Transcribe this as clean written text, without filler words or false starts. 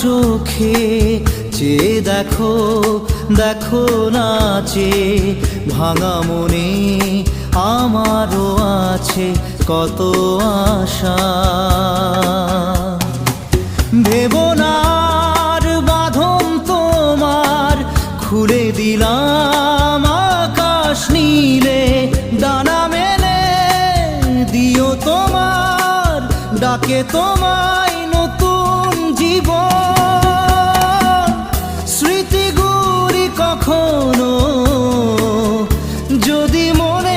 চোখে চেয়ে দেখো, দেখো নাচে ভাঙা মনে আমারও আছে কত আশা। ভেবো না আর বাঁধন তোমার, খুলে দিলাম আকাশ নীলে, ডানা মেলে দিও তোমার ডাকে তোমায় নতুন জীবন। স্মৃতিগুলি কখনো যদি মনে